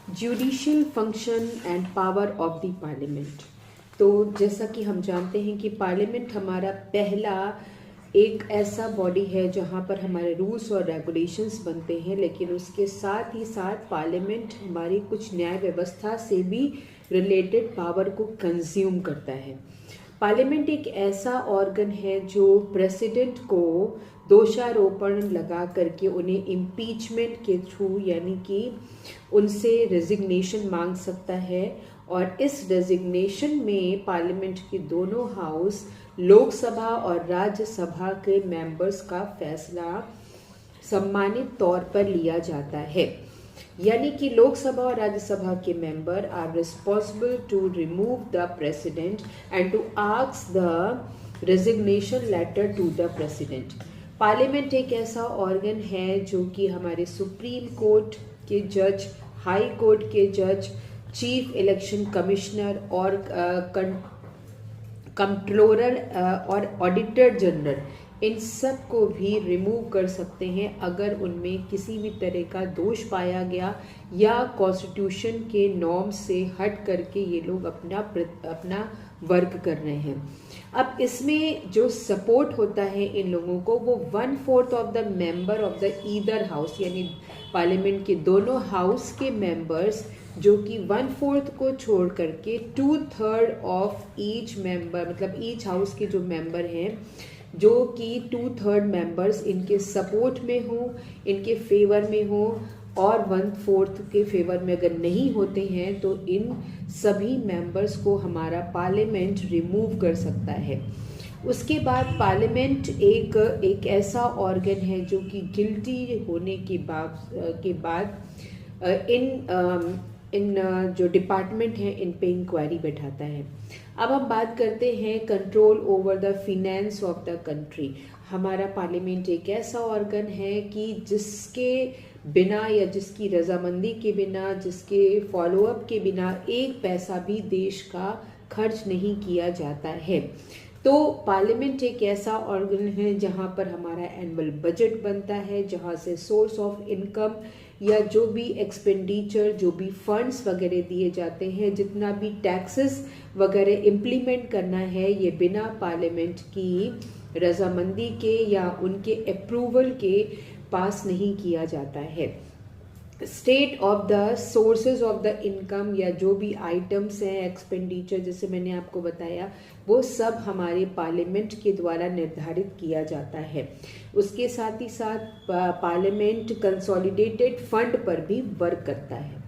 Judicial function and power of the parliament. तो जैसा कि हम जानते हैं कि पार्लियामेंट हमारा पहला एक ऐसा बॉडी है जहां पर हमारे रूल्स और रेगुलेशंस बनते हैं, लेकिन उसके साथ ही साथ पार्लियामेंट हमारी कुछ न्याय व्यवस्था से भी रिलेटेड पावर को कंज्यूम करता है। पार्लियामेंट एक ऐसा ऑर्गन है जो प्रेसिडेंट को दोषारोपण लगा करके उन्हें इम्पीचमेंट के थ्रू यानी कि उनसे रेजिग्नेशन मांग सकता है, और इस रेजिग्नेशन में पार्लियामेंट के दोनों हाउस लोकसभा और राज्यसभा के मेंबर्स का फैसला सम्मानित तौर पर लिया जाता है। यानी कि लोकसभा और राज्यसभा के member are responsible to remove the president and to ask the resignation letter to the president. Parliament एक ऐसा ऑर्गन है जो कि हमारे सुप्रीम कोर्ट के जज, हाई कोर्ट के जज, चीफ इलेक्शन कमिश्नर और कंट्रोलर और ऑडिटर जनरल, इन सब को भी रिमूव कर सकते हैं अगर उनमें किसी भी तरह का दोष पाया गया या कॉन्स्टिट्यूशन के नॉर्म से हट करके ये लोग अपना वर्क कर रहे हैं। अब इसमें जो सपोर्ट होता है इन लोगों को वो 1/4 of the member of the either house, यानी पार्लियामेंट के दोनों हाउस के मेंबर्स, जो कि 1/4 को छोड़ करके 2/3 ऑफ ईच मेंबर, मतलब ईच हाउस के जो मेंबर हैं, जो कि 2/3 मेंबर्स इनके सपोर्ट में हो, इनके फेवर में हो, और 1/4 के फेवर में अगर नहीं होते हैं तो इन सभी मेंबर्स को हमारा पार्लियामेंट रिमूव कर सकता है। उसके बाद पार्लियामेंट एक ऐसा ऑर्गन है जो कि गिल्टी होने के बाद इन जो डिपार्टमेंट हैं इन पे इंक्वायरी बैठाता है। अब हम बात करते हैं control over the finance of the country. हमारा पार्लियामेंट एक ऐसा ऑर्गन है कि जिसके बिना या जिसकी रजामंदी के बिना, जिसके फॉलोअप के बिना एक पैसा भी देश का खर्च नहीं किया जाता है। तो पार्लियामेंट एक ऐसा ऑर्गन है जहां पर हमारा एनुअल बजट बनता है, जहां से सोर्स ऑफ इनकम या जो भी एक्सपेंडिचर, जो भी फंड्स वगैरह दिए जाते हैं, जितना भी टैक्सेस वगैरह इम्प्लीमेंट करना है, ये बिना पार्लियामेंट की रजामंदी के या उनके अप्रूवल के पास नहीं किया जाता है। State of the sources of the income या जो भी आइटम्स हैं, एक्सपेंडिचर, जैसे मैंने आपको बताया, वो सब हमारे पार्लियामेंट के द्वारा निर्धारित किया जाता है। उसके साथ ही साथ पार्लियामेंट कंसोलिडेटेड फंड पर भी वर्क करता है।